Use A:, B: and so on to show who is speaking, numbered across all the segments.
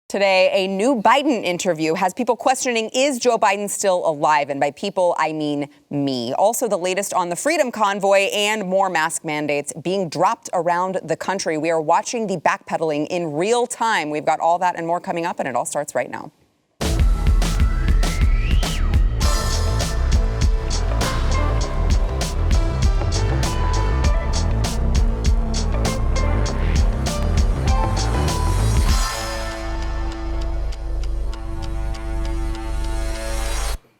A: Today, a new Biden interview has people questioning, is Joe Biden still alive? And by people, I mean me. Also, the latest on the Freedom Convoy and more mask mandates being dropped around the country. We are watching the backpedaling in real time. We've got all that and more coming up, and it all starts right now.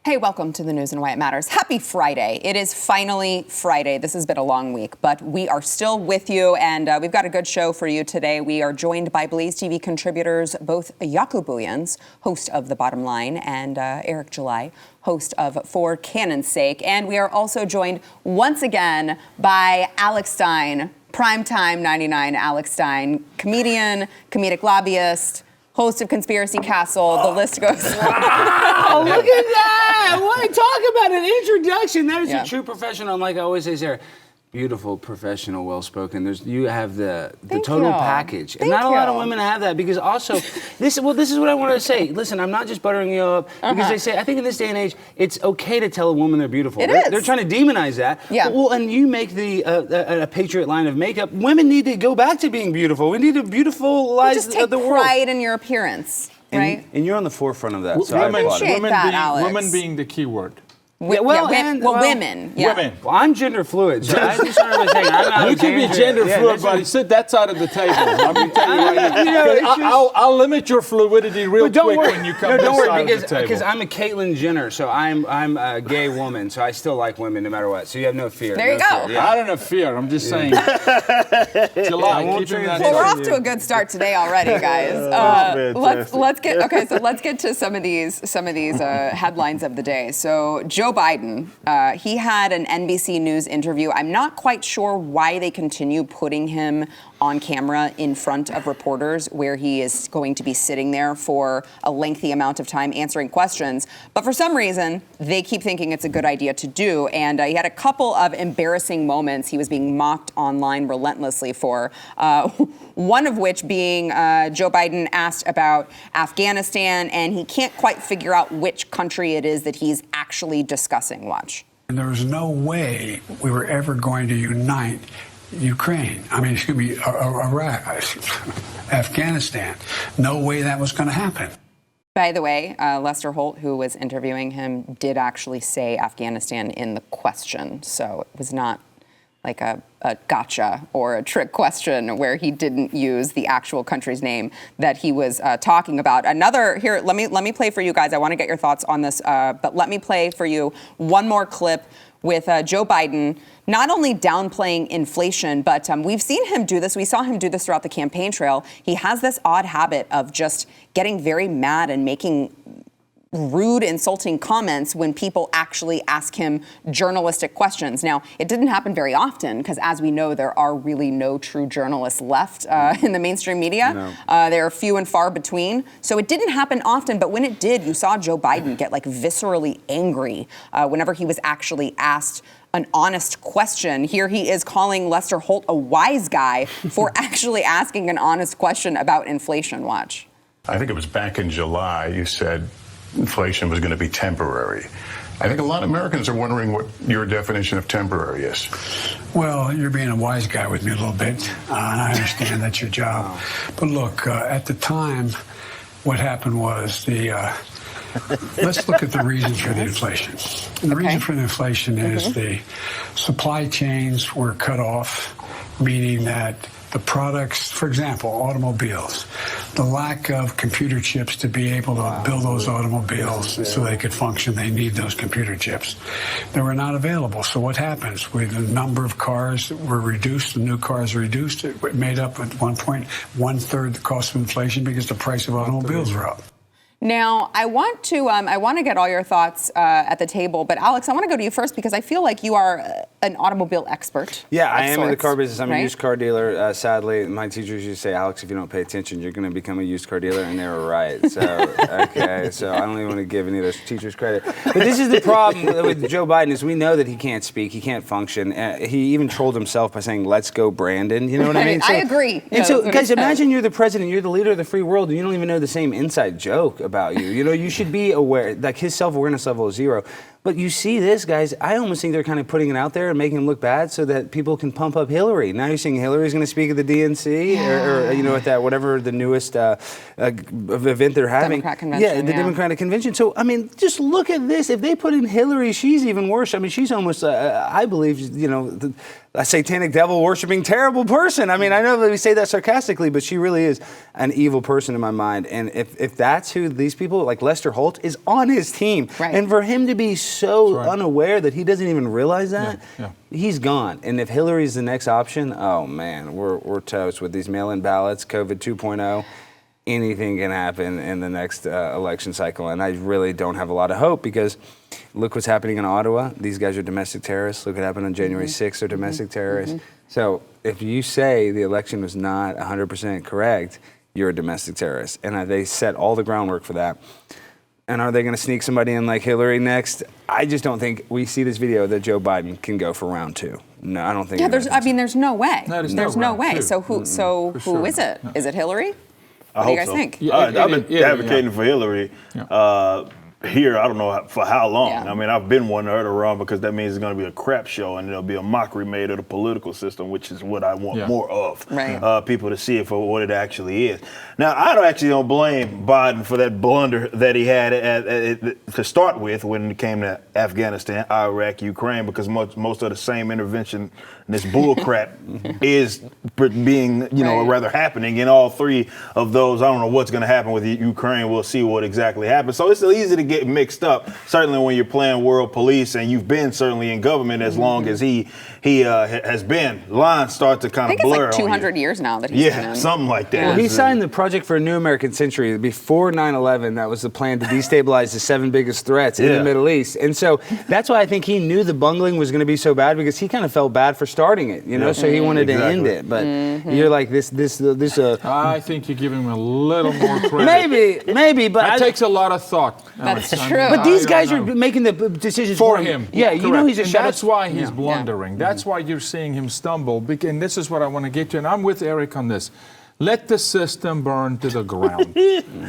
A: Hey, welcome to the news and why it matters. Happy Friday. It is finally Friday. This has been a long week, but we are still with you, and we've got a good show for you today. We are joined by BlazeTV contributors, both Jaco Booyens, host of The Bottom Line, and Eric July, host of For Cannon's Sake. And we are also joined once again by Alex Stein, primetime 99 Alex Stein, comedian, comedic lobbyist, host of Conspiracy Castle. The list goes.
B: Wow, look at that. What? Talk about an introduction. That is a true professional. Like I always say, Sarah, beautiful, professional, well-spoken. You have the total package. And not a lot of women have that, because also, this is what I wanted to say. Listen, I'm not just buttering you up, because they say, I think in this day and age, it's okay to tell a woman they're beautiful. They're trying to demonize that. Yeah. Well, and you make a patriot line of makeup. Women need to go back to being beautiful. We need to beautifilize
A: just take
B: the world.
A: pride in your appearance, right?
B: And you're on the forefront of that. So
C: women being the key word.
A: Women. Yeah.
C: Women.
B: Well, I'm gender fluid, so I just started by saying I'm
C: You can be gender fluid, buddy. Sit that side of the table. Let me tell you right now. I'll limit your fluidity real quick when you come to this side of the table.
B: Because I'm a Caitlyn Jenner, so I'm a gay woman, so I still like women no matter what. So you have no fear.
A: There you go.
C: I don't have fear. I'm just saying. July,
A: well, we're off to a good start today already, guys. Let's get to some of these headlines of the day. So Joe Biden, he had an NBC News interview. I'm not quite sure why they continue putting him on camera in front of reporters, where he is going to be sitting there for a lengthy amount of time answering questions. But for some reason, they keep thinking it's a good idea to do. And he had a couple of embarrassing moments he was being mocked online relentlessly for. One of which being Joe Biden asked about Afghanistan, and he can't quite figure out which country it is that he's actually discussing. Watch.
D: And there was no way we were ever going to unite Ukraine. Iraq, Afghanistan. No way that was going to happen.
A: By the way, Lester Holt, who was interviewing him, did actually say Afghanistan in the question. So it was not like a gotcha or a trick question where he didn't use the actual country's name that he was talking about. Here, let me play for you guys. I want to get your thoughts on this, but let me play for you one more clip with Joe Biden not only downplaying inflation, but we've seen him do this. We saw him do this throughout the campaign trail. He has this odd habit of just getting very mad and making rude, insulting comments when people actually ask him journalistic questions. Now, it didn't happen very often, because as we know, there are really no true journalists left in the mainstream media. No. They are few and far between. So it didn't happen often, but when it did, you saw Joe Biden get viscerally angry whenever he was actually asked an honest question. Here he is calling Lester Holt a wise guy for actually asking an honest question about inflation. Watch.
E: I think it was back in July, you said inflation was going to be temporary. I think a lot of Americans are wondering what your definition of temporary is.
D: Well, you're being a wise guy with me a little bit, and I understand that's your job. But look, at the time, what happened was let's look at the reasons for the inflation. And the reason for the inflation is the supply chains were cut off, meaning that the products, for example, automobiles, the lack of computer chips to be able to build those automobiles so they could function, they need those computer chips. They were not available. So what happens? With the number of cars that were reduced, the new cars were reduced, it made up at one point 1/3 the cost of inflation because the price of automobiles were up.
A: Now, I want to get all your thoughts at the table, but Alex, I want to go to you first because I feel like you are an automobile expert.
B: Yeah, I am
A: sorts,
B: in the car business. I'm
A: right?
B: a used car dealer. Sadly, my teachers used to say, Alex, if you don't pay attention, you're going to become a used car dealer, and they were right. So, okay, so I don't even want to give any of those teachers credit. But this is the problem with Joe Biden is we know that he can't speak, he can't function. He even trolled himself by saying, let's go, Brandon. You know what I mean? So,
A: I agree.
B: And so, guys, imagine you're the president, you're the leader of the free world, and you don't even know the same inside joke about you. You know, you should be aware, like his self-awareness level is 0. But you see this, guys, I almost think they're kind of putting it out there and making him look bad so that people can pump up Hillary. Now you're seeing Hillary's going to speak at the DNC or you know, at that, whatever the newest event they're having.
A: Democrat convention.
B: Yeah, the Democratic convention. So, I mean, just look at this. If they put in Hillary, she's even worse. I mean, she's almost, I believe, you know, a satanic devil worshiping terrible person. I mean, I know that we say that sarcastically, but she really is an evil person in my mind. And if that's who these people, like Lester Holt, is on his team.
A: Right.
B: And for him to be so unaware that he doesn't even realize that, he's gone. And if Hillary's the next option, oh man, we're toast with these mail-in ballots, COVID 2.0. Anything can happen in the next election cycle. And I really don't have a lot of hope because look what's happening in Ottawa. These guys are domestic terrorists. Look what happened on January 6th. They're domestic terrorists. So if you say the election was not 100% correct, you're a domestic terrorist. And they set all the groundwork for that. And are they going to sneak somebody in like Hillary next? I just don't think we see this video that Joe Biden can go for round 2. No, I don't think.
A: Yeah, there's no way.
C: No,
A: there's no way.
C: 2.
A: So who is it? Is it Hillary?
F: I
A: What do you guys
F: hope so.
A: think?
F: I've been advocating for Hillary here, I don't know for how long.
A: Yeah.
F: I mean, I've been wanting her to run because that means it's going to be a crap show and there'll be a mockery made of the political system, which is what I want more of.
A: Right.
F: People to see it for what it actually is. Now, I don't blame Biden for that blunder that he had to start with when it came to Afghanistan, Iraq, Ukraine, because most of the same intervention, this bull crap is being, rather happening in all 3 of those. I don't know what's going to happen with Ukraine. We'll see what exactly happens. So it's easy to get mixed up, certainly when you're playing world police and you've been certainly in government as long as he has been. Lines start to kind of blur.
A: I think it's like 200 years now that he's been in.
F: Something like that.
A: Yeah.
B: Well, he signed the Project for a New American Century before 9/11. That was the plan to destabilize the 7 biggest threats in the Middle East. And so that's why I think he knew the bungling was going to be so bad because he kind of felt bad for starting it, so he wanted to end it. But you're like this.
C: I think you're giving him a little more credit.
B: Maybe, but
C: that takes a lot of thought.
A: That's
C: Alex.
A: true.
B: But these guys are making the decisions
C: for him.
B: Yeah, you know he's a shot.
C: That's why he's blundering. That's why you're seeing him stumble. And this is what I want to get to. And I'm with Eric on this. Let the system burn to the ground.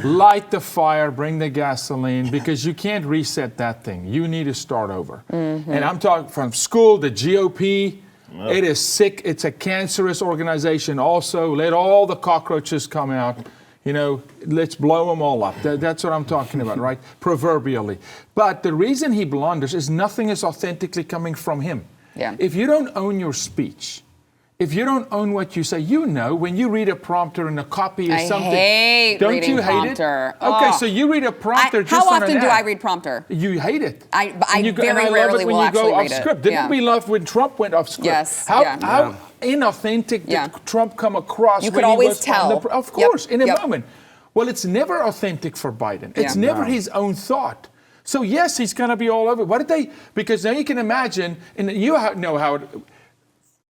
C: Light the fire, bring the gasoline, because you can't reset that thing. You need to start over. And I'm talking from school, the GOP. It is sick. It's a cancerous organization also. Let all the cockroaches come out. Let's blow them all up. That's what I'm talking about, right? Proverbially. But the reason he blunders is nothing is authentically coming from him.
A: Yeah.
C: If you don't own your speech, if you don't own what you say, when you read a prompter and a copy is something. Don't
A: reading
C: you hate
A: prompter.
C: it? Okay, so you read a prompter just
A: how
C: on
A: often
C: an
A: do
C: ad.
A: I read prompter?
C: You hate it.
A: I very
C: and I
A: rarely
C: love it
A: will
C: when you
A: actually
C: go off
A: read it.
C: script. Didn't we love when Trump went off script?
A: Yes.
C: How inauthentic did Trump come across?
A: You
C: when
A: could
C: he
A: always
C: was
A: tell.
C: Of course, in a moment. Well, it's never authentic for Biden. It's never his own thought. So yes, he's going to be all over. What did they? Because now you can imagine, and you know how.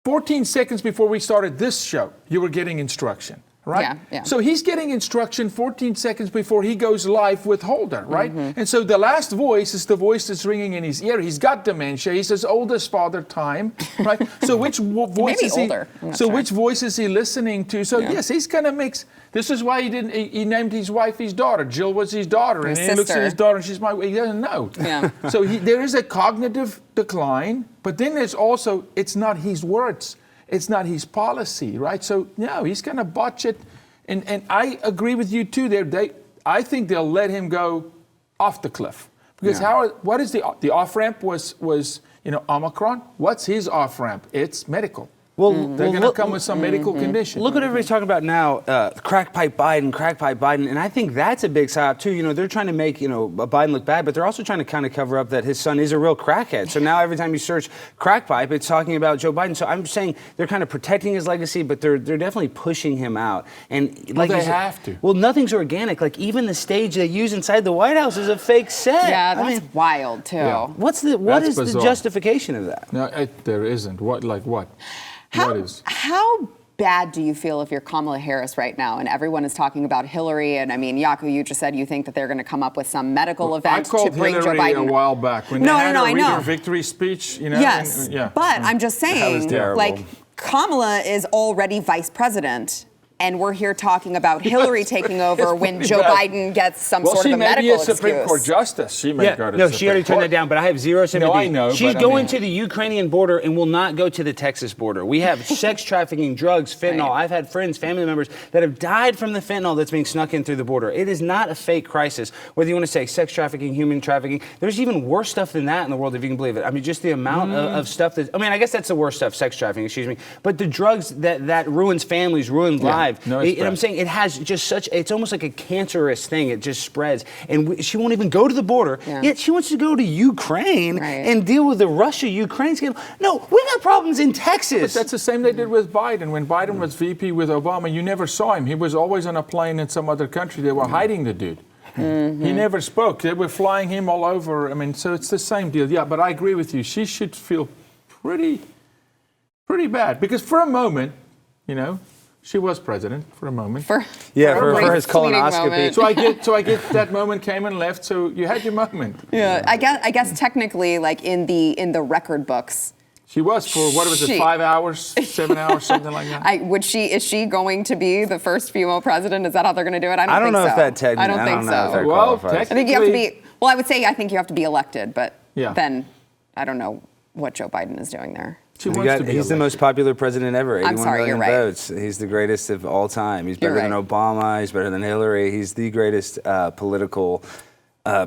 C: 14 seconds before we started this show, you were getting instruction, right?
A: Yeah.
C: So he's getting instruction 14 seconds before he goes live with Holder, right? And so the last voice is the voice that's ringing in his ear. He's got dementia. He's his oldest father time, right? So which voice is
A: older.
C: Which voice is he listening to? So yes, he's going to mix. This is why he named his wife his daughter. Jill was his daughter, and he looks at his daughter and she's he doesn't know.
A: Yeah.
C: So there is a cognitive decline, but then there's also, it's not his words. It's not his policy, right? So no, he's going to botch it. And I agree with you too there. I think they'll let him go off the cliff. Because what is the off-ramp was Omicron? What's his off-ramp? It's medical. Well, they're going to come with some medical condition.
B: Look what everybody's talking about now, crack pipe Biden, and I think that's a big psyop too. You know, they're trying to make, Biden look bad, but they're also trying to kind of cover up that his son is a real crackhead. So now every time you search crack pipe, it's talking about Joe Biden. So I'm saying they're kind of protecting his legacy, but they're definitely pushing him out. And like
C: they have to.
B: Well, nothing's organic. Like even the stage they use inside the White House is a fake set.
A: Yeah, that's wild too.
C: Yeah.
B: What is the justification of that?
C: No, there isn't. What?
A: How bad do you feel if you're Kamala Harris right now and everyone is talking about Hillary? And I mean, Yaku, you just said you think that they're going to come up with some medical event to bring
C: Hillary
A: Joe Biden.
C: a while back when they had her read her victory speech.
A: Yes, but I'm just saying, like, Kamala is already vice president. And we're here talking about Hillary taking over when Joe Biden gets some sort of a medical excuse.
C: Well, she may be a Supreme Court justice. She may go to
B: No, she already turned that down, but I have zero sympathy.
C: No, I know.
B: She's going to the Ukrainian border and will not go to the Texas border. We have sex trafficking, drugs, fentanyl. I've had friends, family members that have died from the fentanyl that's being snuck in through the border. It is not a fake crisis. Whether you want to say sex trafficking, human trafficking, there's even worse stuff than that in the world, if you can believe it. I mean, just the amount of stuff that, I guess that's the worst stuff, sex trafficking, excuse me. But the drugs that ruins families, ruin lives.
C: No,
B: I'm saying it has just it's almost like a cancerous thing. It just spreads. And she won't even go to the border, yet she wants to go to Ukraine and deal with the Russia-Ukraine scandal. No, we got problems in Texas.
C: But that's the same they did with Biden. When Biden was VP with Obama, you never saw him. He was always on a plane in some other country. They were hiding the dude. He never spoke. They were flying him all over. I mean, so it's the same deal. Yeah, but I agree with you. She should feel pretty bad. Because for a moment, she was president for a moment.
B: For his colonoscopy.
C: So I get that moment came and left. So you had your moment.
A: Yeah, I guess technically, like in the record books,
C: she was for 5 hours, 7 hours, something like that.
A: Is she going to be the first female president? Is that how they're going to do it? I don't think so.
B: know if that technically.
A: I don't think so.
C: Well,
A: I think you have to be. Well, I would say I think you have to be elected, but then I don't know what Joe Biden is doing there.
B: He's the most popular president ever. 81
A: I'm sorry,
B: million
A: you're right.
B: votes. He's the greatest of all time. He's better than Obama. He's better than Hillary. He's the greatest political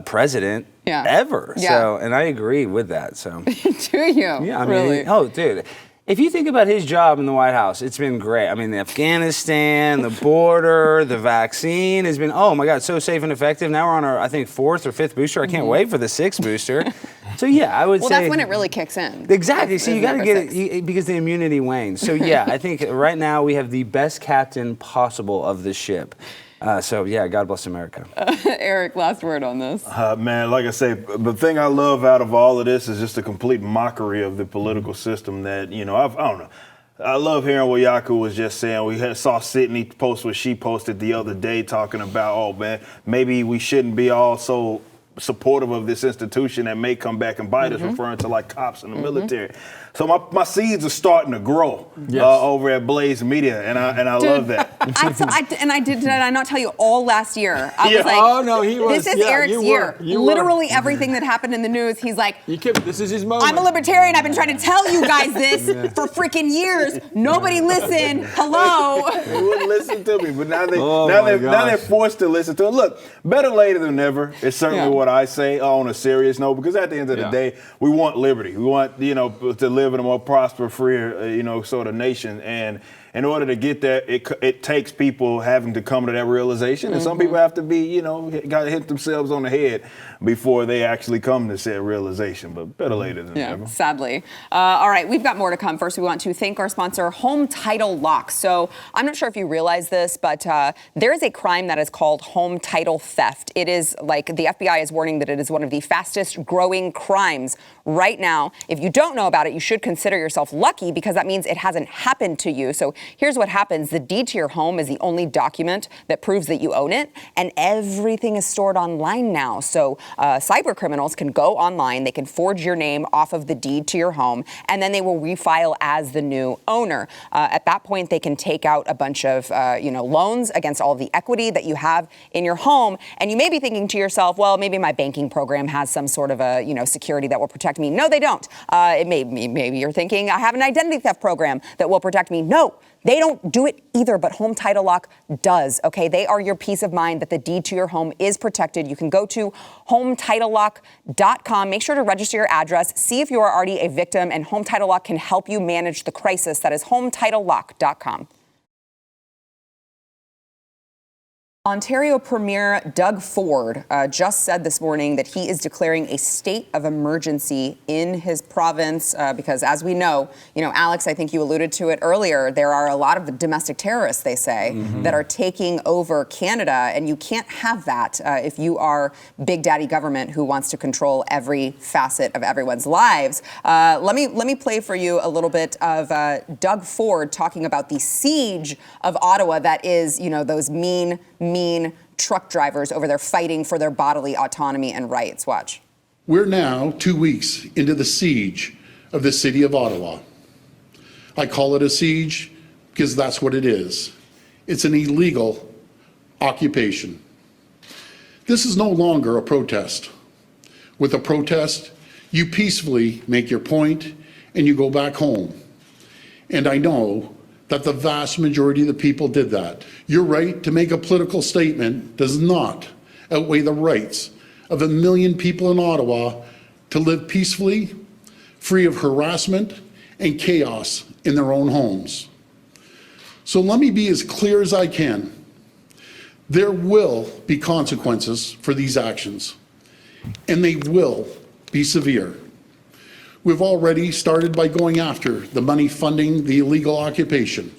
B: president ever.
A: Yeah.
B: So, and I agree with that. So,
A: do you?
B: Yeah, I mean,
A: really?
B: Dude. If you think about his job in the White House, it's been great. I mean, the Afghanistan, the border, the vaccine has been, oh my God, so safe and effective. Now we're on our, I think, 4th or 5th booster. I can't wait for the 6th booster. So I would say.
A: Well, that's when it really kicks in.
B: Exactly. So you got to get it because the immunity wanes. So I think right now we have the best captain possible of this ship. God bless America.
A: Eric, last word on this.
F: Man, like I say, the thing I love out of all of this is just a complete mockery of the political system that, I don't know. I love hearing what Yaku was just saying. We saw Sydney post what she posted the other day talking about, oh, man, maybe we shouldn't be all so supportive of this institution that may come back and bite us, referring to like cops in the military. So my seeds are starting to grow over at Blaze Media, and I love that.
A: Did I not tell you all last year? I was like,
C: oh no, he was.
A: This is Eric's year. Literally everything that happened in the news, he's like,
C: this is his moment.
A: I'm a libertarian. I've been trying to tell you guys this for freaking years. Nobody listened. Hello.
F: They wouldn't listen to me, but now they're forced to listen to it. Look, better later than never is certainly what I say on a serious note, because at the end of the day, we want liberty. We want to live in a more prosperous, freer, sort of nation. And in order to get that, it takes people having to come to that realization. And some people have to be, got to hit themselves on the head before they actually come to said realization. But better later than never.
A: Sadly. All right, we've got more to come. First, we want to thank our sponsor, Home Title Lock. So I'm not sure if you realize this, but there is a crime that is called home title theft. It is like the FBI is warning that it is one of the fastest growing crimes right now. If you don't know about it, you should consider yourself lucky, because that means it hasn't happened to you. So here's what happens. The deed to your home is the only document that proves that you own it, and everything is stored online now. So cyber criminals can go online, they can forge your name off of the deed to your home, and then they will refile as the new owner. At that point, they can take out a bunch of loans against all the equity that you have in your home. And you may be thinking to yourself, well, maybe my banking program has some sort of a security that will protect me. No, they don't. Maybe you're thinking, I have an identity theft program that will protect me. No, They don't do it either, but Home Title Lock does, okay? They are your peace of mind that the deed to your home is protected. You can go to HomeTitleLock.com. Make sure to register your address, see if you are already a victim, and Home Title Lock can help you manage the crisis. That is HomeTitleLock.com. Ontario Premier Doug Ford just said this morning that he is declaring a state of emergency in his province because, as we know, Alex, I think you alluded to it earlier, there are a lot of domestic terrorists, they say, that are taking over Canada, and you can't have that if you are Big Daddy government who wants to control every facet of everyone's lives. Let me play for you a little bit of Doug Ford talking about the siege of Ottawa that is, those mean truck drivers over there fighting for their bodily autonomy and rights. Watch.
G: We're now 2 weeks into the siege of the city of Ottawa. I call it a siege because that's what it is. It's an illegal occupation. This is no longer a protest. With a protest, you peacefully make your point and you go back home. And I know that the vast majority of the people did that. Your right to make a political statement does not outweigh the rights of 1 million people in Ottawa to live peacefully, free of harassment and chaos in their own homes. So let me be as clear as I can. There will be consequences for these actions, and they will be severe. We've already started by going after the money funding the illegal occupation.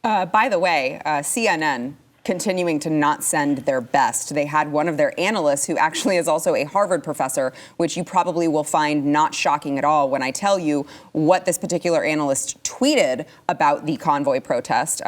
A: By the way, CNN continuing to not send their best. They had one of their analysts who actually is also a Harvard professor, which you probably will find not shocking at all when I tell you what this particular analyst tweeted about the convoy protest.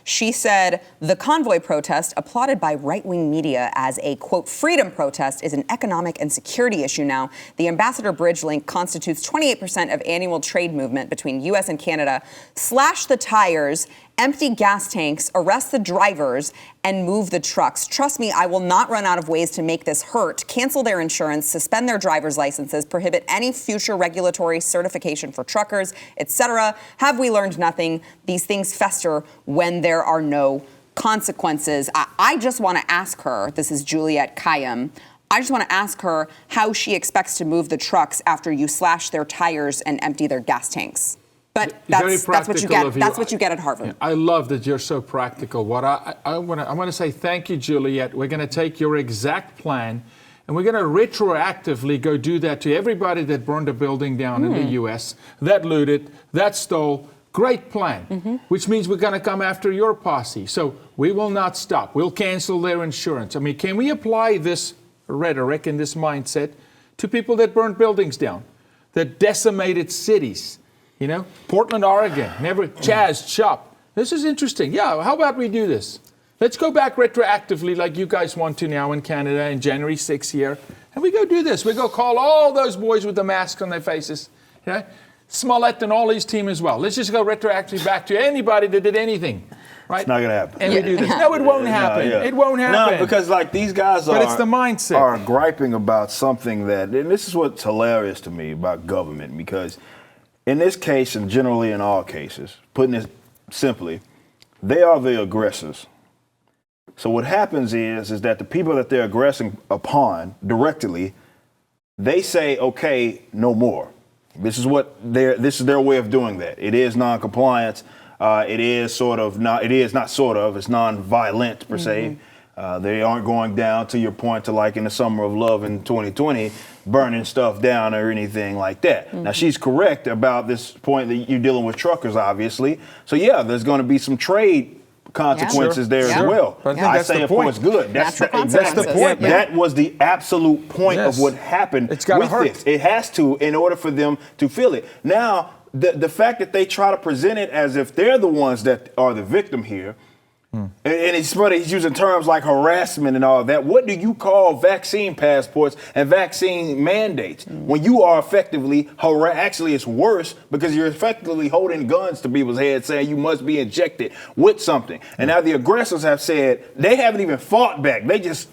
A: She said, the convoy protest, applauded by right-wing media as a, quote, freedom protest, is an economic and security issue now. The Ambassador Bridge link constitutes 28% of annual trade movement between U.S. and Canada. Slash the tires, empty gas tanks, arrest the drivers, and move the trucks. Trust me, I will not run out of ways to make this hurt. Cancel their insurance, suspend their driver's licenses, prohibit any future regulatory certification for truckers, etc. Have we learned nothing? These things fester when there are no consequences. I just want to ask her, this is Juliette Kayyem, I just want to ask her how she expects to move the trucks after you slash their tires and empty their gas tanks. But that's what you get. That's what you get at Harvard.
C: Yeah, I love that you're so practical. What I want to say thank you, Juliette. We're going to take your exact plan, and we're going to retroactively go do that to everybody that burned a building down in the U.S., that looted, that stole. Great plan, which means we're going to come after your posse. So we will not stop. We'll cancel their insurance. I mean, can we apply this rhetoric and this mindset to people that burned buildings down, that decimated cities? Portland, Oregon, Chaz, Chop. This is interesting. Yeah, how about we do this? Let's go back retroactively like you guys want to now in Canada in January 6th here. And we go do this. We go call all those boys with the masks on their faces. Smollett and all his team as well. Let's just go retroactively back to anybody that did anything. Right?
F: It's not going to happen.
C: And we do this. No, it won't happen. It won't happen.
F: No, because these guys
C: but it's the mindset.
F: Are griping about something that, and this is what's hilarious to me about government, because in this case, and generally in all cases, putting it simply, they are the aggressors. So what happens is that the people that they're aggressing upon directly, they say, okay, no more. This is their way of doing that. It is non-compliance. It's non-violent per se. They aren't going down, to your point, to like in the summer of love in 2020, burning stuff down or anything like that. Now, she's correct about this point that you're dealing with truckers, obviously. So, yeah, there's going to be some trade consequences there as well.
C: But I say, of course,
F: good. That's the point. That was the absolute point of what happened with this. It has to, in order for them to feel it. Now, the fact that they try to present it as if they're the ones that are the victim here, and it's funny, he's using terms like harassment and all that. What do you call vaccine passports and vaccine mandates when you are effectively actually, it's worse because you're effectively holding guns to people's heads saying you must be injected with something. And now the aggressors have said they haven't even fought back. They just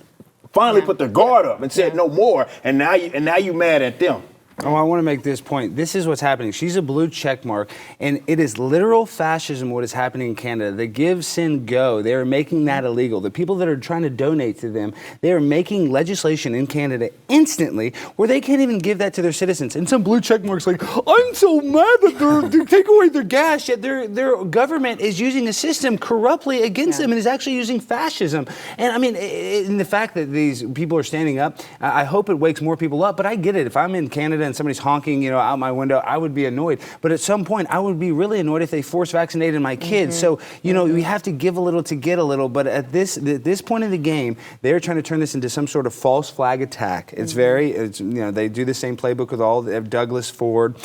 F: finally put their guard up and said no more. And now you mad at them.
B: Oh, I want to make this point. This is what's happening. She's a blue check mark, and it is literal fascism what is happening in Canada. The give, send, go. They are making that illegal. The people that are trying to donate to them, they are making legislation in Canada instantly where they can't even give that to their citizens. And some blue check marks like, I'm so mad that they're taking away their gas, yet their government is using a system corruptly against them and is actually using fascism. And I mean, in the fact that these people are standing up, I hope it wakes more people up, but I get it. If I'm in Canada and somebody's honking, out my window, I would be annoyed. But at some point, I would be really annoyed if they force vaccinated my kids. So, we have to give a little to get a little. But at this point in the game, they're trying to turn this into some sort of false flag attack. It's they do the same playbook with all Doug Ford,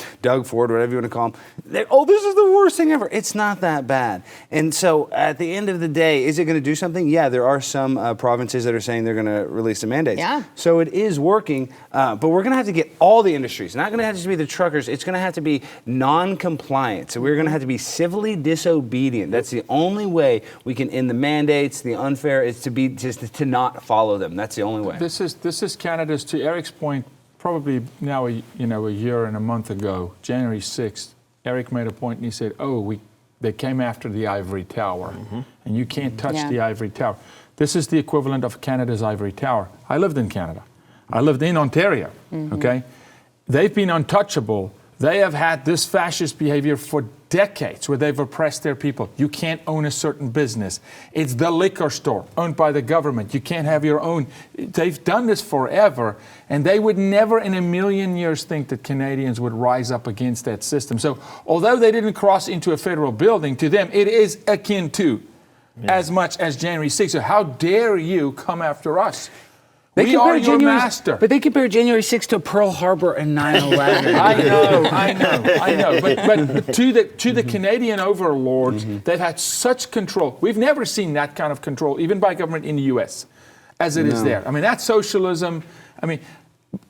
B: whatever you want to call them. This is the worst thing ever. It's not that bad. And so at the end of the day, is it going to do something? Yeah, there are some provinces that are saying they're going to release the mandates.
A: Yeah.
B: So it is working, but we're going to have to get all the industries. Not going to have to be the truckers. It's going to have to be non-compliant. So we're going to have to be civilly disobedient. That's the only way we can end the mandates. The unfair is to not follow them. That's the only way.
C: This is Canada's, to Eric's point, probably now a year and a month ago, January 6th, Eric made a point and he said, they came after the ivory tower, and you can't touch the ivory tower. This is the equivalent of Canada's ivory tower. I lived in Canada. I lived in Ontario, okay? They've been untouchable. They have had this fascist behavior for decades where they've oppressed their people. You can't own a certain business. It's the liquor store owned by the government. You can't have your own. They've done this forever, and they would never in a million years think that Canadians would rise up against that system. So although they didn't cross into a federal building, to them it is akin to as much as January 6th. So how dare you come after us? We are your master.
B: But they compare January 6th to Pearl Harbor and 9/11.
C: I know. But to the Canadian overlords, they've had such control. We've never seen that kind of control, even by government in the U.S., as it is there. I mean, that's socialism. I mean,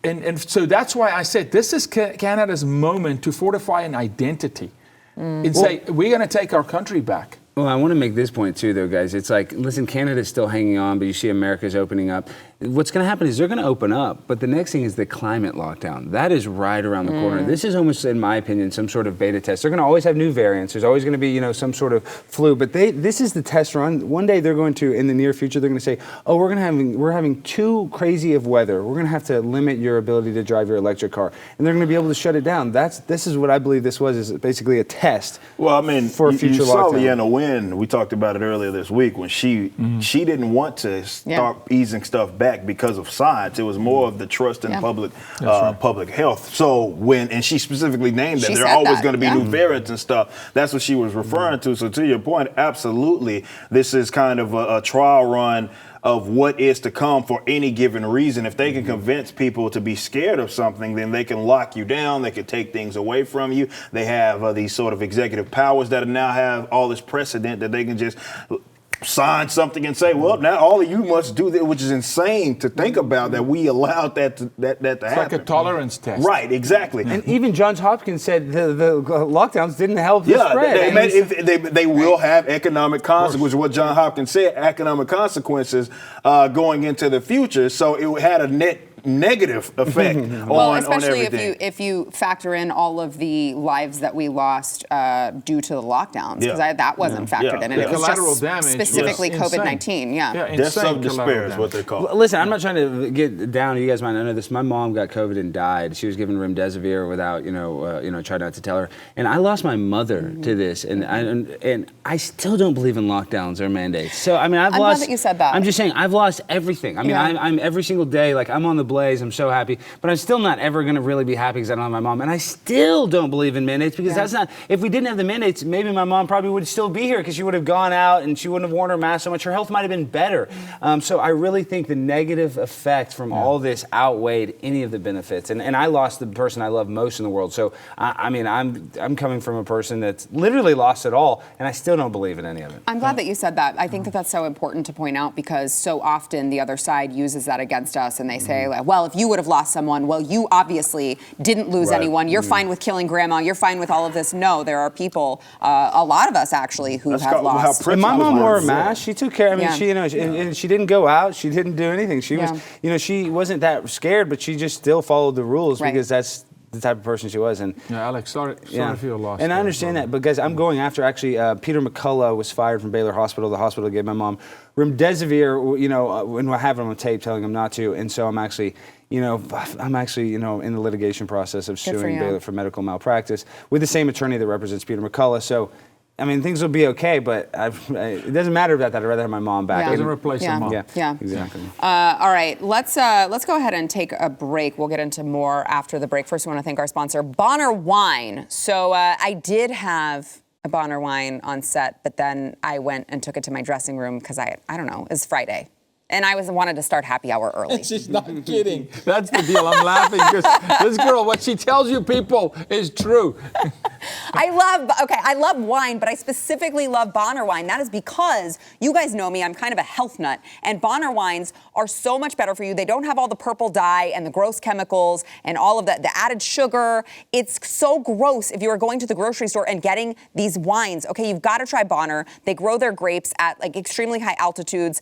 C: and so that's why I said this is Canada's moment to fortify an identity and say, we're going to take our country back.
B: Well, I want to make this point too, though, guys. It's like, listen, Canada's still hanging on, but you see America's opening up. What's going to happen is they're going to open up, but the next thing is the climate lockdown. That is right around the corner. This is almost, in my opinion, some sort of beta test. They're going to always have new variants. There's always going to be, some sort of flu, but this is the test run. One day they're going to, in the near future, they're going to say, we're having too crazy of weather. We're going to have to limit your ability to drive your electric car, and they're going to be able to shut it down. This is what I believe this was, is basically a test.
F: Well, I mean,
B: for a future
F: you saw
B: lockdown.
F: Leanna Wynn. We talked about it earlier this week when she didn't want to start easing stuff back because of science. It was more of the trust in public health. So and she specifically named that there are always going to be new variants and stuff. That's what she was referring to. So to your point, absolutely, this is kind of a trial run of what is to come for any given reason. If they can convince people to be scared of something, then they can lock you down. They can take things away from you. They have these sort of executive powers that now have all this precedent that they can just sign something and say, well, now all of you must do that, which is insane to think about, that we allowed that to happen.
C: It's like a tolerance test.
F: Right, exactly.
B: And even Johns Hopkins said the lockdowns didn't help the spread.
F: They will have economic consequences, what Johns Hopkins said, economic consequences going into the future. So it had a net negative effect on everything.
A: if you factor in all of the lives that we lost due to the lockdowns, because that wasn't factored in, and it was just specifically COVID-19.
F: Deaths of despair is what they're called.
B: Listen, I'm not trying to get down. You guys might not know this. My mom got COVID and died. She was given remdesivir without, tried not to tell her. And I lost my mother to this, and I still don't believe in lockdowns or mandates. So I mean, I'm glad
A: that you said that.
B: I'm just saying I've lost everything. I mean, I'm every single day, like, I'm on the Blaze. I'm so happy, but I'm still not ever going to really be happy because I don't have my mom. And I still don't believe in mandates, because that's not. If we didn't have the mandates, maybe my mom probably would still be here, because she would have gone out and she wouldn't have worn her mask so much. Her health might have been better. So I really think the negative effect from all this outweighed any of the benefits. And I lost the person I love most in the world. So I mean, I'm coming from a person that's literally lost it all, and I still don't believe in any of it.
A: I'm glad that you said that. I think that that's so important to point out, because so often the other side uses that against us, and they say, like, well, if you would have lost someone, well, you obviously didn't lose anyone. You're fine with killing grandma. You're fine with all of this. No, there are people, a lot of us actually, who have lost.
B: And my mom wore a mask. She took care. I mean, she, and she didn't go out. She didn't do anything. She was, she wasn't that scared, but she just still followed the rules, because that's the type of person she was. And
C: yeah, Alex, sorry for your loss.
B: And I understand that because I'm going after, actually, Peter McCullough was fired from Baylor Hospital. The hospital gave my mom remdesivir, when I have him on tape telling him not to. And so I'm actually, in the litigation process of suing Baylor for medical malpractice with the same attorney that represents Peter McCullough. So, I mean, things will be okay, but it doesn't matter about that. I'd rather have my mom back.
C: It doesn't replace her mom.
A: Yeah,
C: exactly.
A: All right, let's go ahead and take a break. We'll get into more after the break. First, we want to thank our sponsor, Bonner Wine. So I did have a Bonner Wine on set, but then I went and took it to my dressing room because I don't know, it's Friday. And I wanted to start happy hour early.
C: She's not kidding. That's the deal. I'm laughing because this girl, what she tells you people is true.
A: I love wine, but I specifically love Bonner wine. That is because you guys know me, I'm kind of a health nut, and Bonner wines are so much better for you. They don't have all the purple dye and the gross chemicals and all of the added sugar. It's so gross if you are going to the grocery store and getting these wines. Okay, you've got to try Bonner. They grow their grapes at extremely high altitudes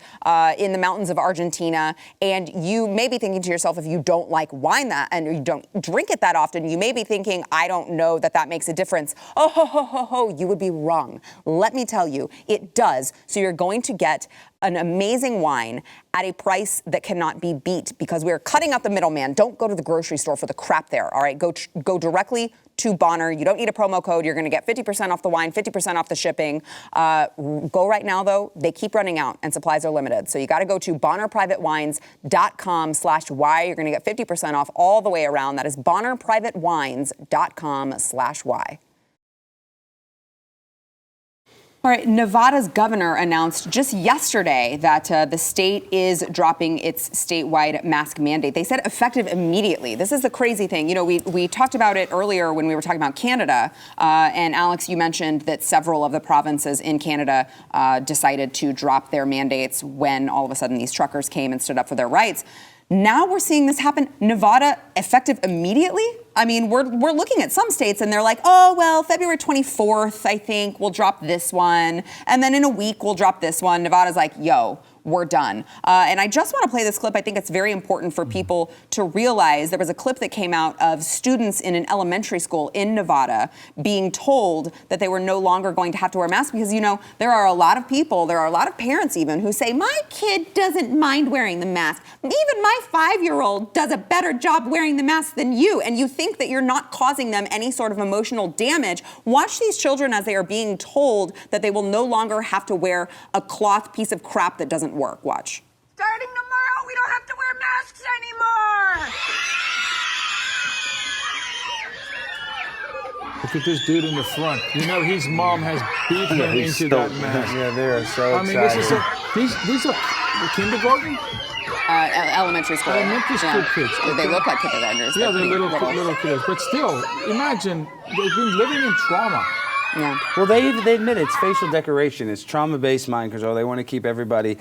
A: in the mountains of Argentina, and you may be thinking to yourself, if you don't like wine and you don't drink it that often, you may be thinking, I don't know that makes a difference. Oh, ho, ho, ho, ho, you would be wrong. Let me tell you, it does. So you're going to get an amazing wine at a price that cannot be beat because we are cutting out the middleman. Don't go to the grocery store for the crap there, all right? Go directly to Bonner. You don't need a promo code. You're going to get 50% off the wine, 50% off the shipping. Go right now, though. They keep running out, and supplies are limited. So you got to go to bonnerprivatewines.com/Y. You're going to get 50% off all the way around. That is bonnerprivatewines.com/Y. All right, Nevada's governor announced just yesterday that the state is dropping its statewide mask mandate. They said effective immediately. This is the crazy thing. We talked about it earlier when we were talking about Canada. And Alex, you mentioned that several of the provinces in Canada decided to drop their mandates when all of a sudden these truckers came and stood up for their rights. Now we're seeing this happen. Nevada, effective immediately? I mean, we're looking at some states and they're like, oh, well, February 24th, I think we'll drop this one. And then in a week, we'll drop this one. Nevada's like, yo, we're done. And I just want to play this clip. I think it's very important for people to realize there was a clip that came out of students in an elementary school in Nevada being told that they were no longer going to have to wear masks because, there are a lot of people, there are a lot of parents even who say, my kid doesn't mind wearing the mask. Even my 5-year-old does a better job wearing the mask than you. And you think that you're not causing them any sort of emotional damage. Watch these children as they are being told that they will no longer have to wear a cloth piece of crap that doesn't work. Watch.
H: Starting tomorrow, we don't have to wear masks anymore.
C: Look at this dude in the front. His mom has beat him into that mask.
B: Yeah, they are so excited.
C: These are kindergarten?
A: Elementary school.
C: Elementary school kids.
A: They look like kindergartners.
C: Yeah, they're little kids. But still, imagine they've been living in trauma.
A: Yeah.
B: Well, they admit it's facial decoration. It's trauma-based mind control. They want to keep everybody,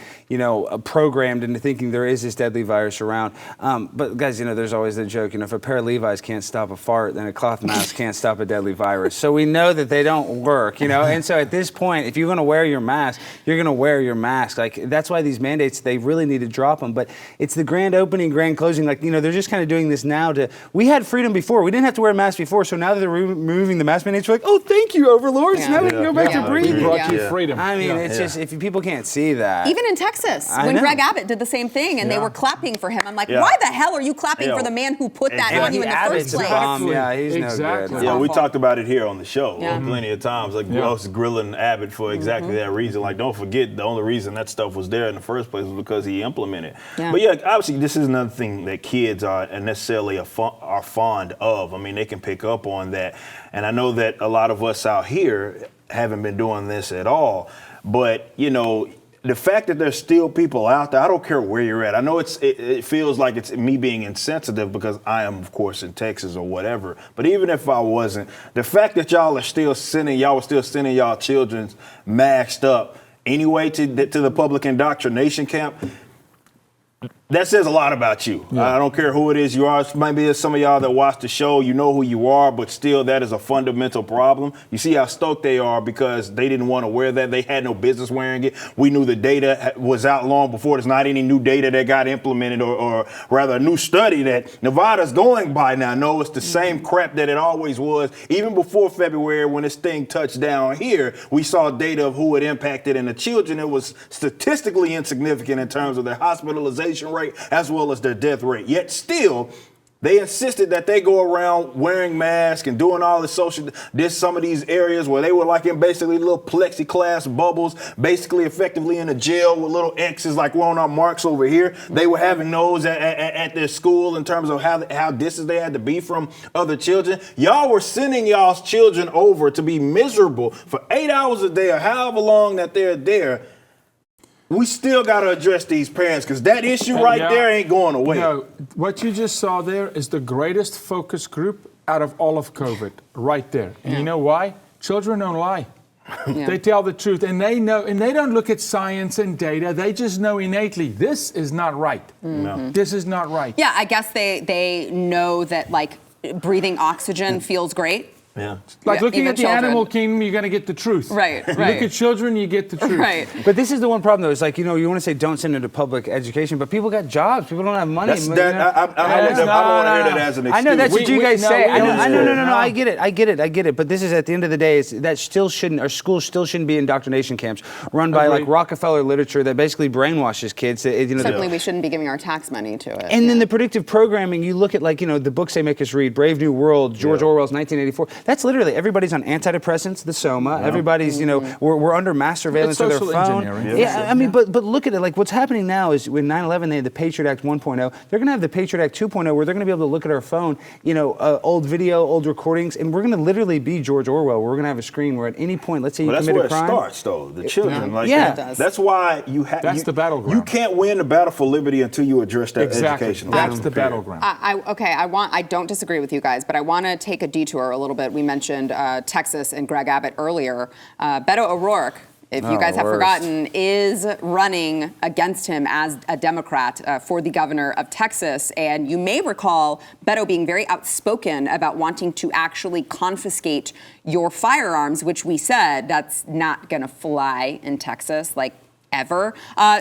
B: programmed into thinking there is this deadly virus around. But guys, there's always the joke. If a pair of Levi's can't stop a fart, then a cloth mask can't stop a deadly virus. So we know that they don't work. And so at this point, if you're going to wear your mask, you're going to wear your mask. That's why these mandates, they really need to drop them. But it's the grand opening, grand closing. They're just kind of doing this now we had freedom before. We didn't have to wear a mask before. So now that they're removing the mask mandates, we're like, oh, thank you, overlords.
A: Yeah.
B: Now we can go back to breathing.
C: We brought you freedom.
B: I mean, it's just, if people can't see that.
A: Even in Texas, when Greg Abbott did the same thing and they were clapping for him, I'm like, why the hell are you clapping for the man who put that on you in the first place?
B: Yeah, he's no good.
F: Yeah, we talked about it here on the show plenty of times. Us grilling Abbott for exactly that reason. Don't forget, the only reason that stuff was there in the first place was because he implemented. But obviously, this is another thing that kids are necessarily are fond of. I mean, they can pick up on that. And I know that a lot of us out here haven't been doing this at all. But, the fact that there's still people out there, I don't care where you're at. I know it feels like it's me being insensitive because I am, of course, in Texas or whatever. But even if I wasn't, the fact that y'all were still sending y'all children masked up anyway to the public indoctrination camp, that says a lot about you. I don't care who it is you are. Maybe there's some of y'all that watch the show, you know who you are, but still that is a fundamental problem. You see how stoked they are because they didn't want to wear that. They had no business wearing it. We knew the data was out long before. There's not any new data that got implemented or rather a new study that Nevada's going by now. No, it's the same crap that it always was. Even before February when this thing touched down here, we saw data of who it impacted, and the children, it was statistically insignificant in terms of their hospitalization rate as well as their death rate. Yet still, they insisted that they go around wearing masks and doing all the social, some of these areas where they were like in basically little plexiglass bubbles, basically effectively in a jail with little X's like we're on our marks over here. They were having those at their school in terms of how distant they had to be from other children. Y'all were sending y'all's children over to be miserable for 8 hours a day or however long that they're there. We still got to address these parents because that issue there ain't going away.
C: No, what you just saw there is the greatest focus group out of all of COVID, right there. And you know why? Children don't lie. They tell the truth, and they know, and they don't look at science and data. They just know innately this is not right. No. This is not right.
A: Yeah, I guess they know that like breathing oxygen feels great.
C: Yeah. Like looking at the animal kingdom, you're going to get the truth.
A: Right.
C: Look at children, you get the truth.
A: Right.
I: But this is the one problem, though. It's like, you know, you want to say don't send them to public education, but people got jobs. People don't have money.
F: I don't want to hear that as an excuse.
I: I know that's what you guys say. No. I get it. But this is, at the end of the day, that still shouldn't, our schools still shouldn't be indoctrination camps run by like Rockefeller literature that basically brainwashes kids.
A: Certainly we shouldn't be giving our tax money to it.
I: And then the predictive programming, you look at like, you know, the books they make us read, Brave New World, George Orwell's 1984. That's literally everybody's on antidepressants, the Soma. Everybody's, you know, we're under mass surveillance of their phone. I mean, but look at it. Like what's happening now is with 9/11, they had the Patriot Act 1.0. They're going to have the Patriot Act 2.0, where they're going to be able to look at our phone, you know, old video, old recordings, and we're going to literally be George Orwell. We're going to have a screen where at any point, let's say you commit a crime.
F: That's where it starts, though. The children,
A: that's
F: why you have.
C: That's the battleground.
F: You can't win the battle for liberty until you address that education.
C: That's the battleground.
A: I don't disagree with you guys, but I want to take a detour a little bit. We mentioned Texas and Greg Abbott earlier. Beto O'Rourke, if you guys have forgotten, is running against him as a Democrat for the governor of Texas. And you may recall Beto being very outspoken about wanting to actually confiscate your firearms, which we said that's not going to fly in Texas. Like, ever.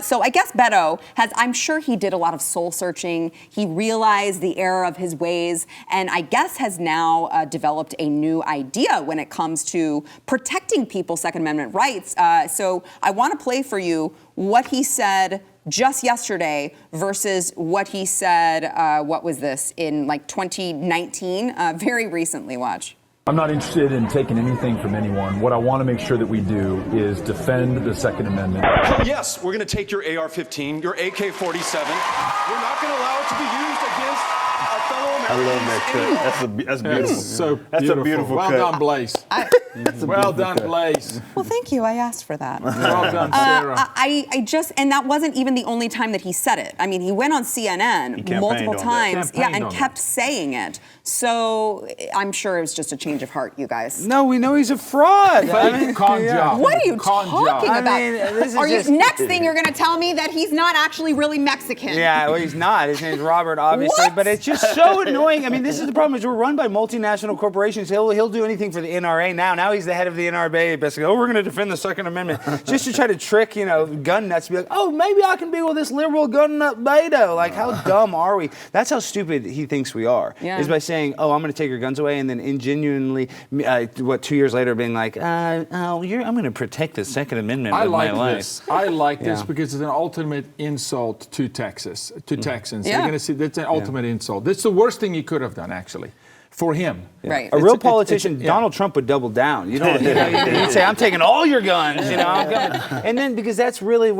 A: So I guess Beto I'm sure he did a lot of soul searching. He realized the error of his ways, and I guess has now developed a new idea when it comes to protecting people's Second Amendment rights. So I want to play for you what he said just yesterday versus what he said, what was this, in like 2019, very recently. Watch.
J: I'm not interested in taking anything from anyone. What I want to make sure that we do is defend the Second Amendment.
K: Yes, we're going to take your AR-15, your AK-47. We're not going to allow it to be used against our fellow Americans.
F: I love that cut. That's beautiful.
C: So
F: that's a beautiful
C: well
F: cut.
C: Done, Blaze. Well done, Blaze.
A: Well, thank you. I asked for that.
C: Well done, Sara.
A: And that wasn't even the only time that he said it. I mean, he went on CNN multiple times, and kept saying it. So I'm sure it was just a change of heart, you guys.
I: No, we know he's a fraud.
C: Con job.
A: What are you talking about?
I: Next
A: thing you're going to tell me that he's not actually really Mexican?
I: Yeah, well, he's not. His name's Robert, obviously. But it's just so annoying. I mean, this is the problem: is we're run by multinational corporations. He'll do anything for the NRA now. Now he's the head of the NRA. Basically, we're going to defend the Second Amendment, just to try to trick, you know, gun nuts to be like, oh, maybe I can be with this liberal gun nut Beto. Like, how dumb are we? That's how stupid he thinks we are. Yeah. Is by saying, oh, I'm going to take your guns away, and then ingenuinely, 2 years later, being like, I'm going to protect the Second Amendment with my life.
C: I like this because it's an ultimate insult to Texas, to Texans. You're going to see that's an ultimate insult. That's the worst thing he could have done, actually, for him.
A: Right.
I: A real politician, Donald Trump would double down. You know, he'd say, I'm taking all your guns, you know. And then, because that's really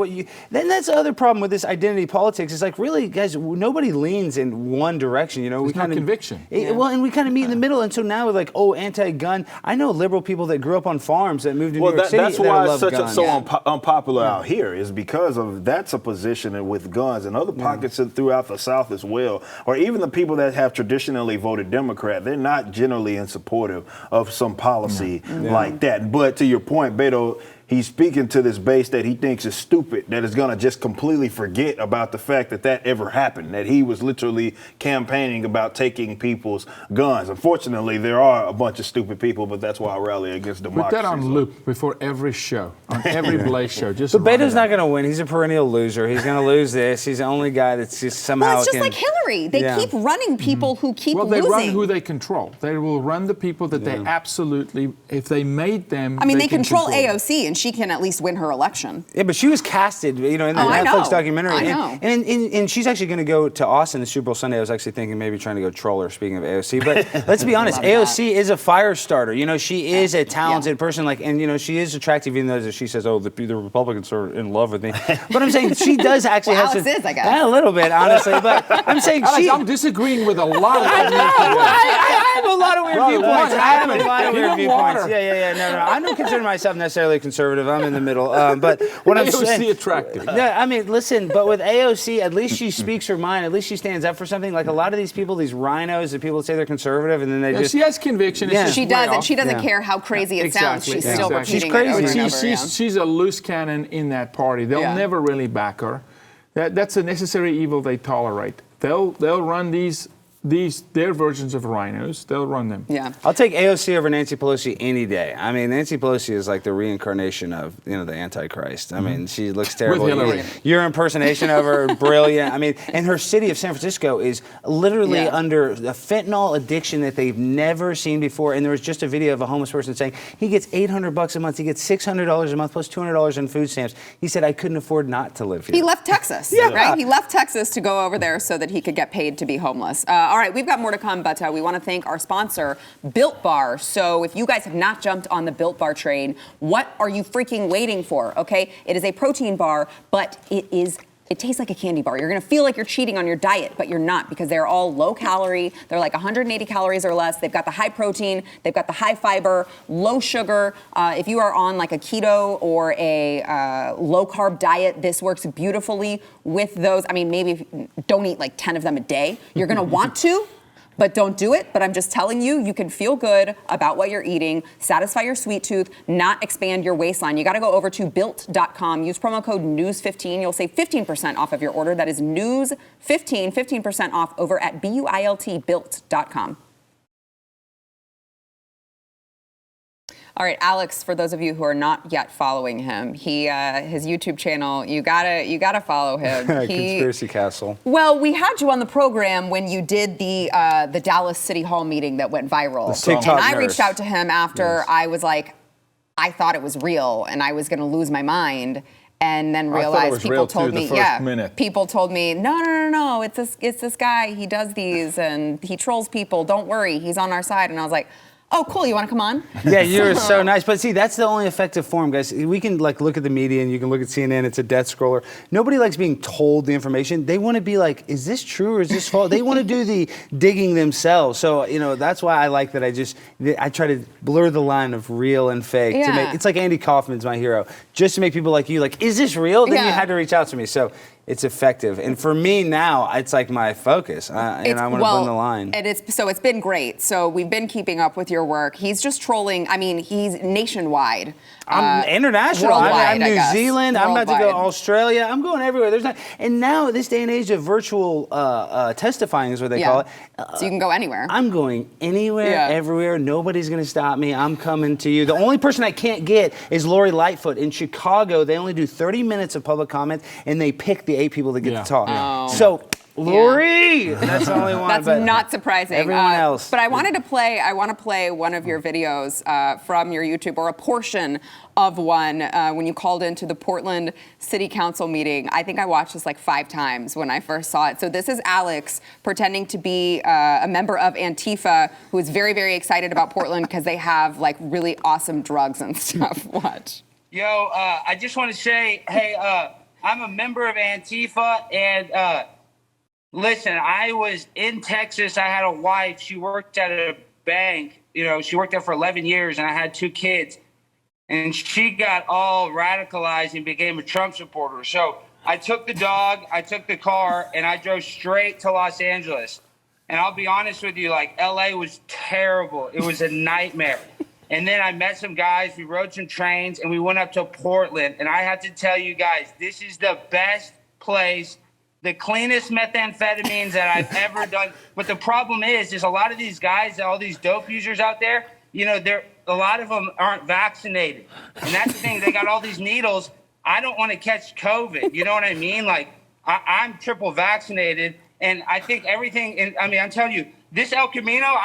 I: then that's the other problem with this identity politics. It's like, really, guys, nobody leans in one direction, you know.
C: There's no conviction.
I: Well, and we kind of meet in the middle. And so now we're like, oh, anti-gun. I know liberal people that grew up on farms that moved to New York City.
F: That's why it's so
I: guns.
F: unpopular out here, is because of that's a position with guns and other pockets throughout the South as well. Or even the people that have traditionally voted Democrat, they're not generally in supportive of some policy like that. But to your point, Beto, he's speaking to this base that he thinks is stupid, that is going to just completely forget about the fact that that ever happened, that he was literally campaigning about taking people's guns. Unfortunately, there are a bunch of stupid people, but that's why I rally against democracy.
C: Put that on loop before every show, on every Blaze show. Just
I: but Beto's not going to win. He's a perennial loser. He's going to lose this. He's the only guy that's just somehow.
A: Well, it's just like Hillary. They keep running people who keep
C: losing. Well, they run who they control. They will run the people that they absolutely, if they made them.
A: I mean, they control AOC, and she can at least win her election.
I: Yeah, but she was casted, in the Netflix documentary.
A: I know.
I: And she's actually going to go to Austin the Super Bowl Sunday. I was actually thinking maybe trying to go troll her, speaking of AOC. But let's be honest, AOC is a fire starter. She is a talented person, and she is attractive, even though she says, "Oh, the Republicans are in love with me." But I'm saying she does actually have
A: Alex
I: some.
A: is, I guess.
I: Yeah, a little bit, honestly. But I'm saying
C: I'm disagreeing with a lot of.
I: I have a lot of weird viewpoints. I have a lot of weird viewpoints. Yeah. No. I don't consider myself necessarily conservative. I'm in the middle. But what I'm saying,
C: AOC attractive.
I: Yeah, I mean, listen. But with AOC, at least she speaks her mind. At least she stands up for something. Like a lot of these people, these rhinos, the people that say they're conservative, and then they just.
C: She has conviction.
I: Yeah.
A: She does, and she doesn't care how crazy it sounds. She's still repeating
C: She's crazy.
A: it over and over.
C: She's a loose cannon in that party. They'll never really back her. That's a necessary evil they tolerate. They'll run their versions of rhinos. They'll run them.
A: Yeah.
I: I'll take AOC over Nancy Pelosi any day. I mean, Nancy Pelosi is like the reincarnation of, the Antichrist. I mean, she looks terrible.
C: With Hillary.
I: Your impersonation of her, brilliant. I mean, and her city of San Francisco is literally under a fentanyl addiction that they've never seen before. And there was just a video of a homeless person saying he gets $800 a month. He gets $600 a month plus $200 in food stamps. He said, I couldn't afford not to live here.
A: He left Texas, right? He left Texas to go over there so that he could get paid to be homeless. All right, we've got more to come, but we want to thank our sponsor, Built Bar. So if you guys have not jumped on the Built Bar train, what are you freaking waiting for, okay? It is a protein bar, but it tastes like a candy bar. You're going to feel like you're cheating on your diet, but you're not, because they're all low calorie. They're like 180 calories or less. They've got the high protein. They've got the high fiber, low sugar. If you are on like a keto or a low carb diet, this works beautifully with those. I mean, maybe don't eat like 10 of them a day. You're going to want to, but don't do it. But I'm just telling you, you can feel good about what you're eating, satisfy your sweet tooth, not expand your waistline. You got to go over to built.com. Use promo code NEWS15. You'll save 15% off of your order. That is NEWS15, 15% off over at built.com. All right, Alex, for those of you who are not yet following him, his YouTube channel, you gotta follow him.
I: Conspiracy Castle.
A: Well, we had you on the program when you did the Dallas City Hall meeting that went viral.
I: TikTok
A: and I
I: nurse.
A: reached out to him after I was like, I thought it was real and I was gonna lose my mind. And then realized people told me, people told me, no, it's this guy. He does these and he trolls people. Don't worry, he's on our side. And I was like, oh, cool, you want to come on?
I: Yeah, you're so nice. But see, that's the only effective form, guys. We can look at the media and you can look at CNN. It's a death scroller. Nobody likes being told the information. They want to be like, is this true or is this false? They want to do the digging themselves. So, that's why I like that I try to blur the line of real and fake. It's like Andy Kaufman's my hero. Just to make people like you like, is this real? Then you had to reach out to me. So it's effective. And for me now, it's like my focus. And I want to blend the line.
A: It's been great. So we've been keeping up with your work. He's just trolling. I mean, he's nationwide.
I: I'm international.
A: Worldwide,
I: I'm New
A: I
I: Zealand. I'm about to go
A: Worldwide.
I: to Australia. I'm going everywhere. And now, this day and age of virtual testifying is what they call it.
A: So you can go anywhere.
I: I'm going anywhere, everywhere. Nobody's going to stop me. I'm coming to you. The only person I can't get is Lori Lightfoot. In Chicago, they only do 30 minutes of public comment, and they pick the 8 people that get to talk.
A: Oh.
I: So, Lori, that's the only one.
A: That's not surprising.
I: Everyone else.
A: But I want to play one of your videos from your YouTube, or a portion of one, when you called into the Portland City Council meeting. I think I watched this like 5 times when I first saw it. So this is Alex pretending to be a member of Antifa who is very, very excited about Portland because they have like really awesome drugs and stuff. Watch.
L: Yo, I just want to say, hey, I'm a member of Antifa, and listen, I was in Texas. I had a wife. She worked at a bank. She worked there for 11 years, and I had 2 kids. And she got all radicalized and became a Trump supporter. So I took the dog, I took the car, and I drove straight to Los Angeles. And I'll be honest with you, like, LA was terrible. It was a nightmare. And then I met some guys, we rode some trains, and we went up to Portland. And I have to tell you guys, this is the best place, the cleanest methamphetamines that I've ever done. But the problem is a lot of these guys, all these dope users out there, you know, a lot of them aren't vaccinated. And that's the thing, they got all these needles. I don't want to catch COVID, you know what I mean? Like, I'm triple vaccinated, and I think everything, and I mean, I'm telling you, this El Camino,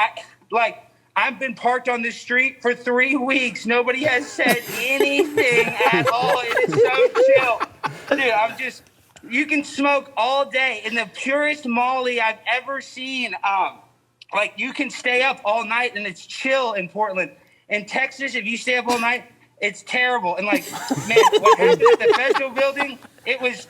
L: I've been parked on this street for 3 weeks. Nobody has said anything at all. It is so chill. Dude, you can smoke all day in the purest Molly I've ever seen. Like, you can stay up all night and it's chill in Portland. In Texas, if you stay up all night, it's terrible. And like, man, what happened at the festival building, it was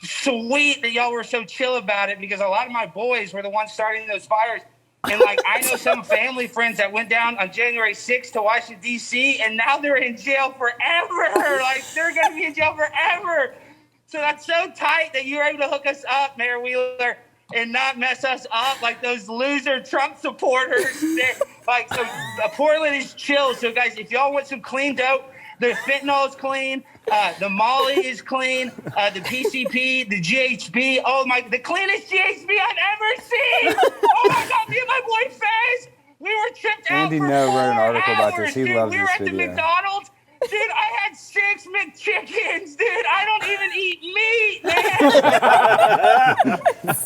L: sweet that y'all were so chill about it, because a lot of my boys were the ones starting those fires. And like, I know some family friends that went down on January 6th to Washington, D.C., and now they're in jail forever. Like, they're going to be in jail forever. So that's so tight that you were able to hook us up, Mayor Wheeler, and not mess us up like those loser Trump supporters. Portland is chill. So guys, if y'all want some clean dope, the fentanyl is clean, the Molly is clean, the PCP, the GHB. The cleanest GHB I've ever seen. Oh my God, me and my boy Fez, we were tripped out
I: Andy
L: for
I: No
L: 4
I: wrote an article
L: hours,
I: about this. He
L: dude.
I: loves
L: we were
I: this
L: at the
I: video.
L: McDonald's. Dude, I had 6 McChickens, dude. I don't even eat meat, man.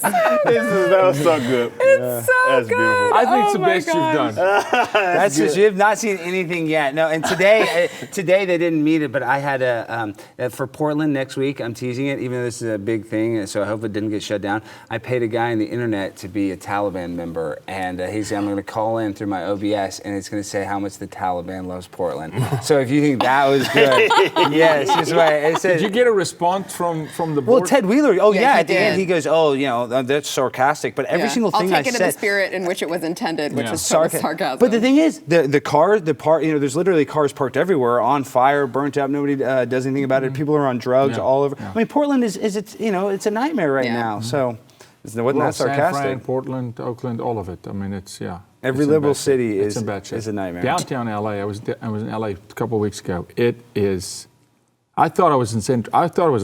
F: That was so good.
A: It's so
F: That's
A: good.
F: beautiful.
C: I think it's the best you've done.
I: That's just, you have not seen anything yet. No, and today they didn't meet it, but I had for Portland next week, I'm teasing it, even though this is a big thing, so I hope it didn't get shut down. I paid a guy on the internet to be a Taliban member, and he said, I'm going to call in through my OBS, and it's going to say how much the Taliban loves Portland. So if you think that was good, yes, just right. It said,
C: Did you get a response from the board?
I: well, Ted Wheeler, at the end,
A: did.
I: he goes, that's sarcastic, but every single thing
A: I'll take
I: I
A: it in
I: said.
A: the spirit in which it was intended, which was
I: Sarcasm.
A: sarcasm.
I: But the thing is, there's literally cars parked everywhere, on fire, burnt up. Nobody does anything about it. People are on drugs all over. I mean, Portland is it's a nightmare right now. So, wasn't that sarcastic?
C: San Fran, Portland, Oakland, all of it. I mean,
I: Every liberal city
C: is in bad shape.
I: is a nightmare.
C: Downtown LA, I was in LA a couple of weeks ago. It is. I thought I was in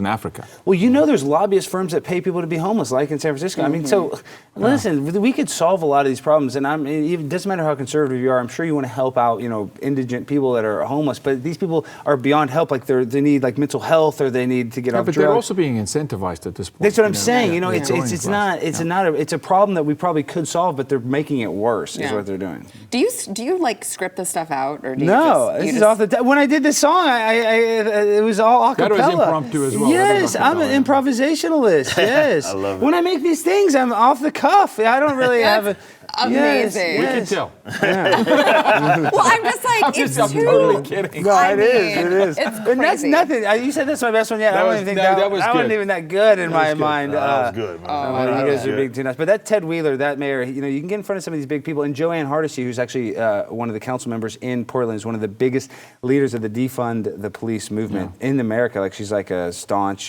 C: Africa.
I: Well, there's lobbyist firms that pay people to be homeless, like in San Francisco. I mean, so listen, we could solve a lot of these problems, and it doesn't matter how conservative you are. I'm sure you want to help out, indigent people that are homeless, but these people are beyond help. Like they need like mental health, or they need to get off
C: but
I: drugs.
C: they're also being incentivized at this point.
I: That's what I'm saying. It's a problem that we probably could solve, but they're making it worse. Is what they're doing.
A: Do you like script this stuff out, or do you
I: this is off the when I did this song, it was all a cappella.
C: That was impromptu as well.
I: Yes, I'm an improvisationalist. Yes.
F: I love it.
I: When I make these things, I'm off the cuff. I don't really have a...
A: Amazing.
C: We can tell.
A: Well, I'm just like,
C: I'm totally kidding.
I: No, it is.
A: It's
I: And that's
A: crazy.
I: nothing. You said that's my best one yet. I don't even think
C: that was
I: that
C: good.
I: wasn't even that good in my mind.
F: That was good, man.
I: You guys are big too nice. But that Ted Wheeler, that mayor, you can get in front of some of these big people. And Joanne Hardesty, who's actually one of the council members in Portland, is one of the biggest leaders of the defund the police movement in America. Like, she's like a staunch,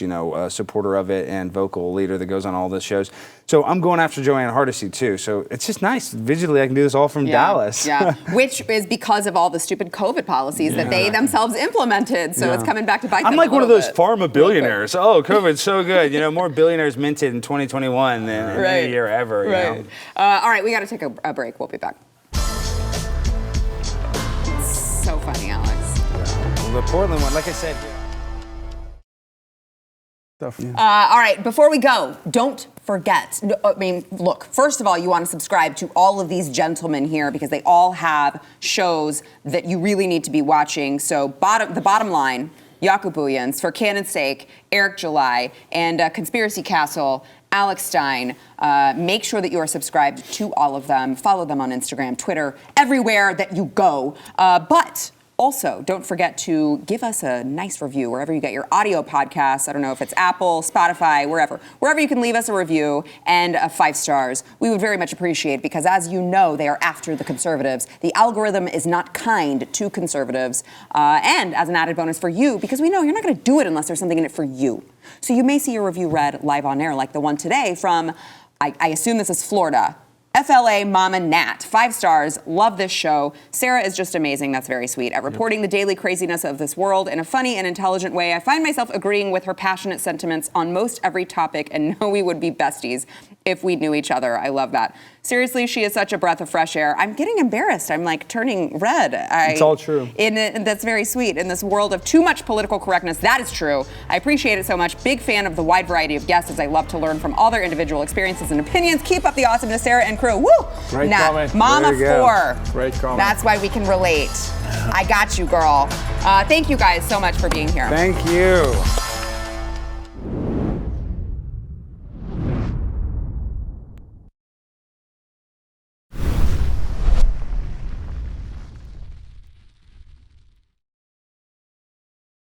I: supporter of it and vocal leader that goes on all the shows. So I'm going after Joanne Hardesty too. So it's just nice. Visually, I can do this all from Dallas.
A: Yeah, which is because of all the stupid COVID policies that they themselves implemented. So it's coming back to bite them.
I: I'm like one of those
A: farm
I: pharma billionaires. Oh, COVID's so good. More billionaires minted in 2021 than any year ever.
A: Right. All right, we got to take a break. We'll be back. So funny, Alex.
I: Well, the Portland one, like I said.
A: All right, before we go, don't forget. Look, first of all, you want to subscribe to all of these gentlemen here because they all have shows that you really need to be watching. So the bottom line, Jaco Booyens, For Canon's Sake, Eric July, and Conspiracy Castle, Alex Stein. Make sure that you are subscribed to all of them. Follow them on Instagram, Twitter, everywhere that you go. But also, don't forget to give us a nice review wherever you get your audio podcasts. I don't know if it's Apple, Spotify, wherever you can leave us a review and 5 stars. We would very much appreciate it because, as you know, they are after the conservatives. The algorithm is not kind to conservatives. And as an added bonus for you, because we know you're not going to do it unless there's something in it for you. So you may see your review read live on air, like the one today from, I assume this is Florida. FLA Mama Nat, 5 stars, love this show. Sara is just amazing, that's very sweet. At reporting the daily craziness of this world in a funny and intelligent way, I find myself agreeing with her passionate sentiments on most every topic and know we would be besties if we knew each other. I love that. Seriously, she is such a breath of fresh air. I'm getting embarrassed. I'm like turning red.
I: It's all true.
A: And that's very sweet. In this world of too much political correctness, that is true. I appreciate it so much. Big fan of the wide variety of guests as I love to learn from all their individual experiences and opinions. Keep up the awesomeness, Sara and crew. Woo!
C: Great
A: Nat,
C: comment.
A: Mama
I: There you go.
A: 4.
C: Great comment.
A: That's why we can relate. I got you, girl. Thank you guys so much for being here.
I: Thank you.